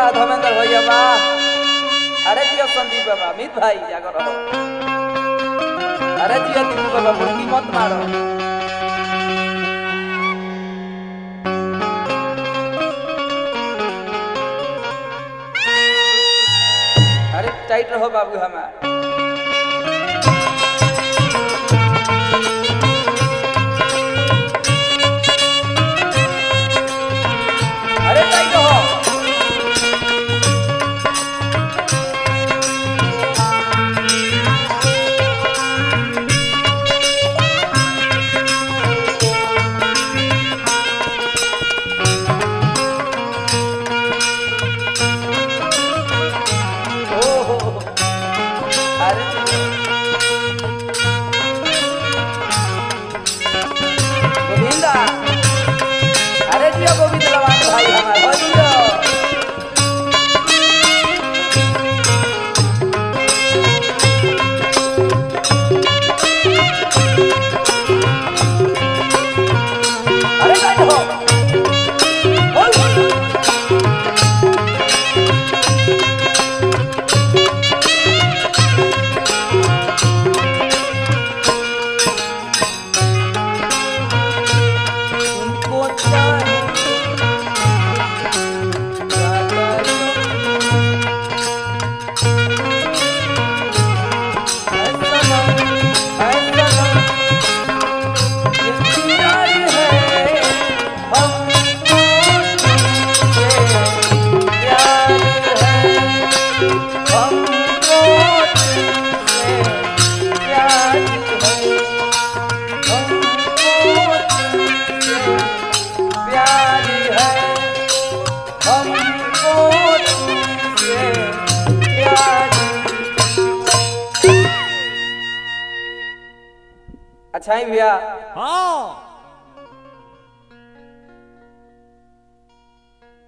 वाह धर्मेंद्र भैया वाह। अरे जिया संदीप बाबा अमित भाई जागर रहो। अरे जिया दीपू बाबा मुर्गी मत मारो। अरे टाइट रहो बाबू हमार। अरे टाइट रहो। गोविंदा अरे जिया गोविंद लवान भाई हमारे भजियो अरे काय हो अच्छा ही भैया। हाँ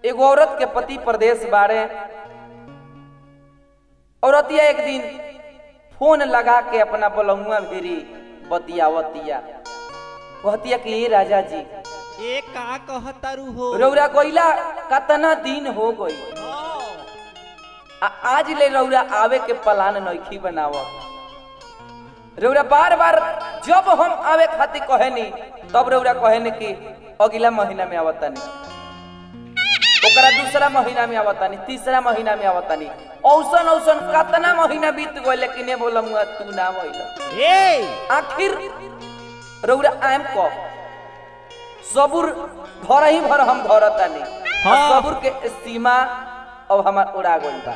एक औरत के पति प्रदेश बारे औरतिया एक दिन फोन लगा के अपना बलमुआ भिरी बतियावतिया कहतिया कि ये राजा जी ये का कहतारू हो रौरा कोइला कतना दिन हो गई आज ले रौरा आवे के प्लान नइखी बनावा। रौरा बार बार जब हम आवे खातिर कहेनी तब रौरा कहेनी कि अगला महीना में आवतानी, ओकरा दूसरा महीना में आवतानी, तीसरा महीना में आवतानी। औसन औसन कतना महीना बीत गए लेकिन ये बोलमुआ तू ना आइल। ए आखिर रौरा आम को सबूर धर ही भर हम धरतानी। हाँ। सबूर के सीमा अब हमार उड़ा गइल बा।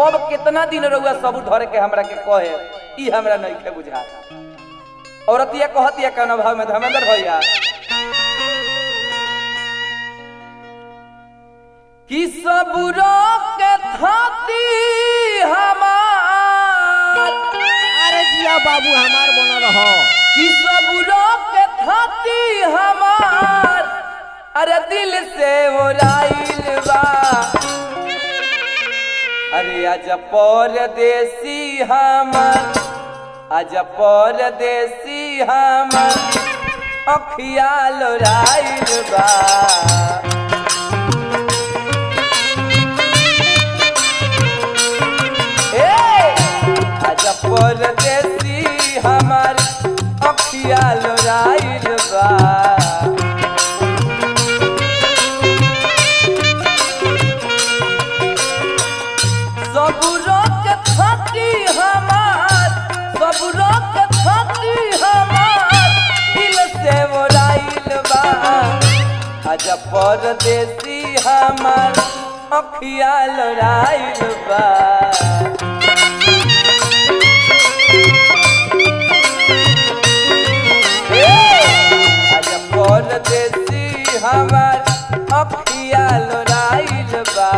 अब कितना दिन रहुआ सबूर धरे के हमरा के कहे ई हमरा नहीं के बुझा। औरतिया कहतिया कौन भाव में धर्मेंद्र भैया कि सबूर के थाती हमार। अरे जिया बाबू हमार बना रहो कि सबूर के थाती हमार। अरे दिल से ओराइल बा। अरे आजा परदेसी हमर, आजा परदेसी हमर अखिया लोराइल बा। आजा परदेसी हमर अखिया लोराइल बा। सबूरों के थाती हमार, सबूरों के थाती हमार दिल से ओराइल बा। आजा परदेसी हमार अखिया लोराइल बा। आजा परदेसी हमार अखिया लोराइल बा।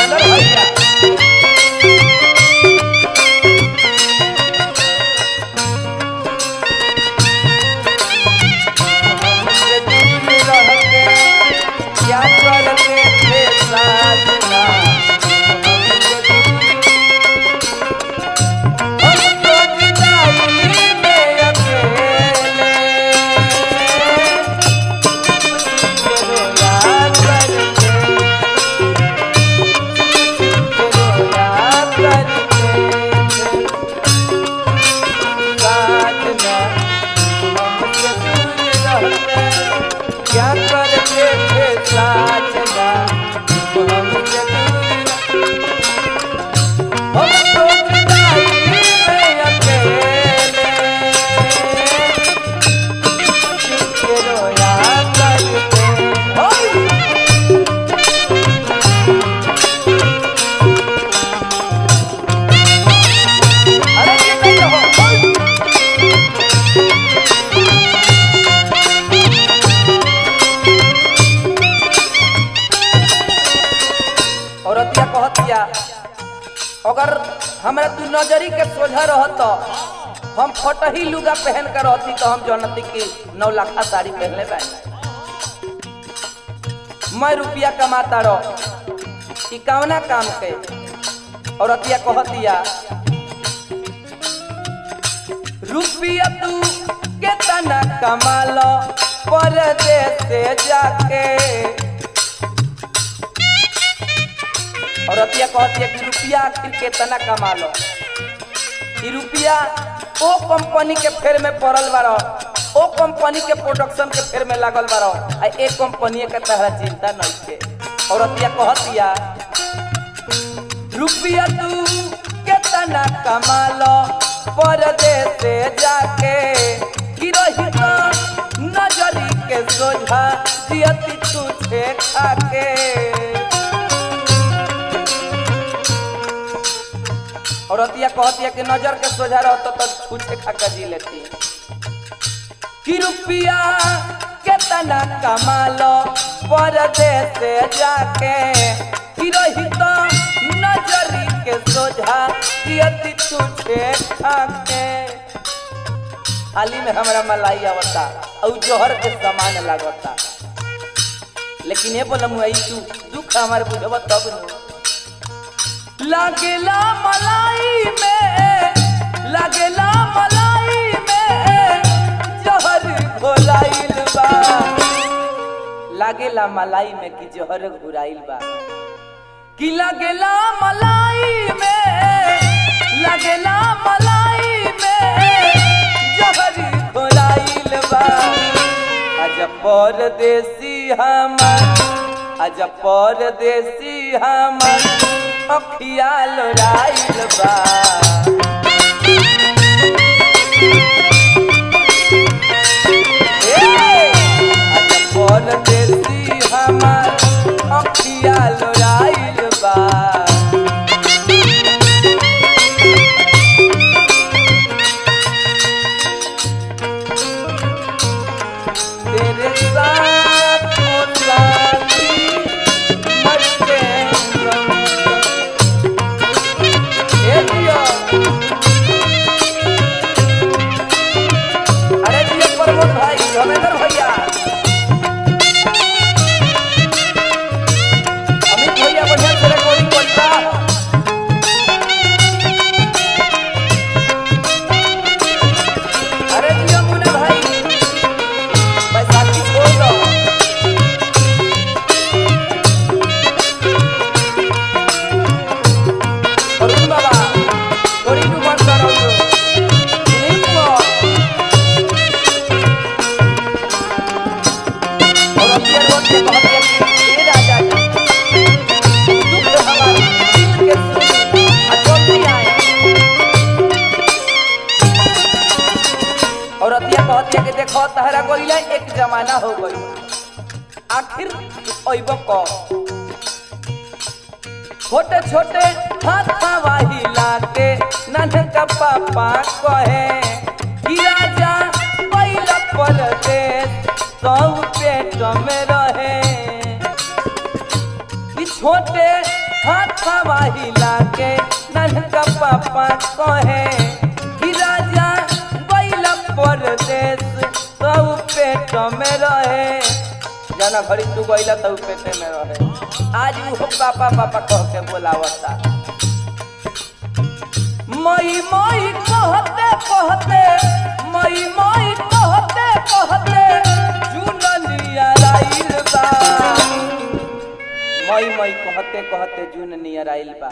भैया क्या करते थे साजना हम औरतिया कहतिया अगर हमरा तू नजरी के सोझा रहत हम फटही लुगा पहन कर रहती तो हम जनती की 9 लाख साड़ी पहनले बानी। मैं रुपया कमाता रह कि कवना काम के। औरतिया कहतिया रुपया तू केतना कमालो परदेस से जाके। औरतिया कहतिया कि रुपया आखिर केतना कमा लो। कि रुपया ओ कंपनी के फेर में पड़ल बारो, ओ कंपनी के प्रोडक्शन के फेर में लागल बारो, आ एक कंपनी के तहरा चिंता नहीं के। औरतिया कहतिया रुपया तू केतना कमा लो परदेस से जाके। कि रही तो नजरी के सोझा जियती तुझे खाके। औरतिया कहतिया कि नजर के सोझा रहता तो छूछे खाकर जी लेती। कि रुपया केतना कमा लो परदेस से जाके। कि रही तो नजरी के सोझा जियती तुझे खाके। थाली में हमारा मलाई आवता और जोहर के सामान लागता, लेकिन ये बोला मुई तू दुख हमारे बुझब तब न लागेला मलाई में, लागेला मलाई में जहर घोलाइल बा। लागेला मलाई में कि जहर घुराइल बा। कि लागेला मलाई में, लागेला मलाई में जहर घोलाइल बा। आजा परदेसी हमर, आजा परदेसी हमर अखिया लोराइल बा। आजा परदेसी हमर अखिया लोराइल बा। तेरे साथ हो साथी मर के अरे जी प्रमोद भाई धर्मेंद्र भैया अमित भैया बढ़िया से रिकॉर्डिंग करता। अरे जी मुन्ना भाई बैसाखी छोड़ दो। और बाबा थोड़ी डूबन करो तो सुनील कुमार और अपियर रोड के बहुत ये राजा जी दुख हमारे दिल के सुनी अचोटी आए। और अतिया कहती है कि देखो तहरा गोइला एक जमाना हो गई आखिर ओइबो को। छोटे छोटे हाथवा हिला के नन्हका पापा कहे कि राजा पहिला परदेस सौ पेट में रहे। कि छोटे हाथवा हिला के नन्हका पापा कहे कि राजा पहिला परदेस सौ पेट में रहे। जाना घड़ी तू गइला तो पेटे में रहे। आज वो पापा पापा कह के बोलावता। मई मई कहते कहते, मई मई कहते कहते जुननिया आइल बा। मई मई कहते कहते जून नियर आइल बा।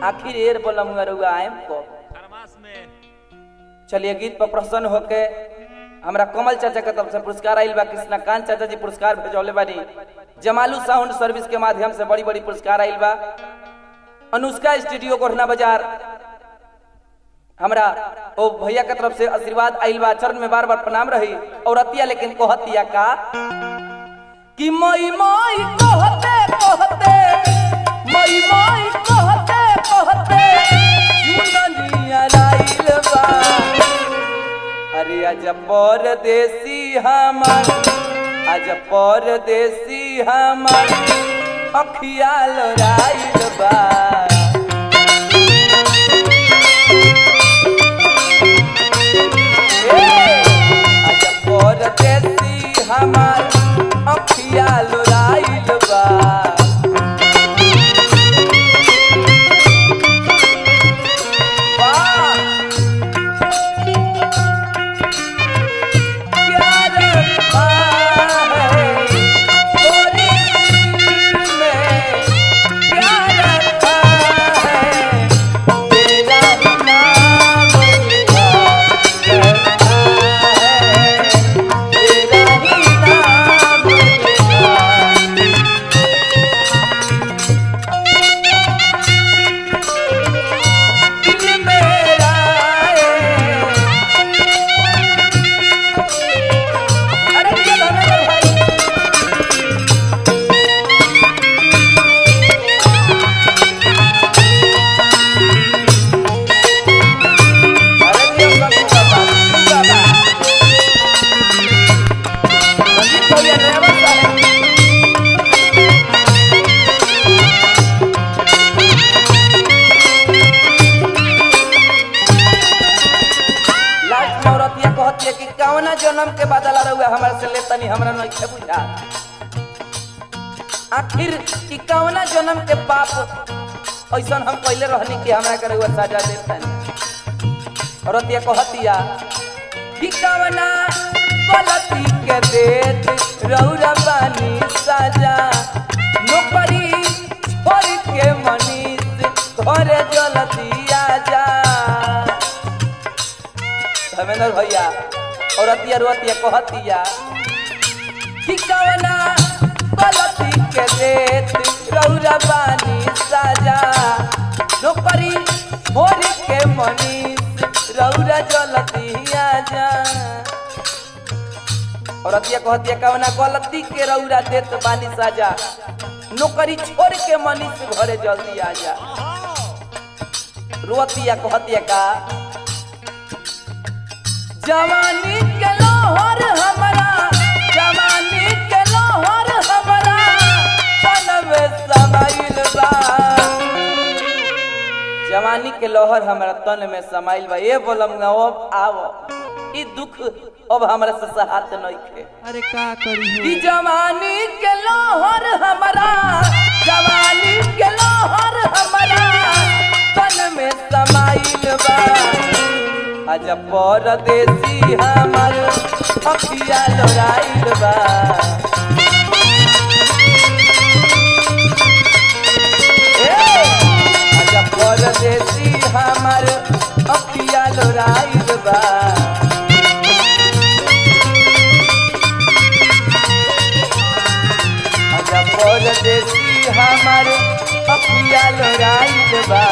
आखिर एर बोलम रुआ आएम को। चलिए गीत पर प्रसन्न होके हमरा कमल चाचा के तरफ से पुरस्कार आइल बा। कृष्णकांत चाचा जी पुरस्कार भेजौले बानी। जमालू साउंड सर्विस के माध्यम से बड़ी बड़ी पुरस्कार आइल बा। अनुष्का स्टूडियो गोरना बाजार हमरा ओ भैया के तरफ से आशीर्वाद आइल बा। चरण में बार बार प्रणाम रही। और अतिया लेकिन कहतिया का कि मई मई कहते कहते, मई मई कहते कहते जुननिया आइल बा। अरे आज परदेसी हमार, आज परदेसी हमार अखिया लोराइल बा। आज परदेसी हमार अखिया लोराइल बा। जन्म के बदला रहुआ हमारे से लेता नहीं, हमरा नहीं बुझा। आखिर कि कौना जन्म के पाप ऐसा हम पहले रहनी कि हमरा के रहुआ सजा देता नहीं। और ये कहतिया कि कौना गलती के देत रहुआ बानी सजा, नौकरी छोड़ के मनीष घरे जल्दी आजा। धर्मेंद्र भैया और अतिया रोतिया कहतिया कि कौना गलती के देत रौरा बानी सजा, नौकरी छोड़ के मनीष रौरा जल्दी आजा। और अतिया कहतिया कौना गलती के रौरा देत बानी सजा, नौकरी छोड़ के मनीष घरे जल्दी आजा। रोतिया कहतिया का जवानी के लोहर हमरा, जवानी के लोहर हमरा तन में समाइल बा। जवानी के लोहर हमरा तन में समाइल बा। ये बोलम ना अब आओ ई दुख अब हमरा से सहात नहीं खे। अरे का करी हो कि जवानी के लोहर हमरा, जवानी के लोहर हमरा तन में समाइल बा। आज परदेसी हमार अखिया लोराइल बा। आज परदेसी हमार अखिया लोराइल बा। आज परदेसी हमार अखिया लोराइल बा।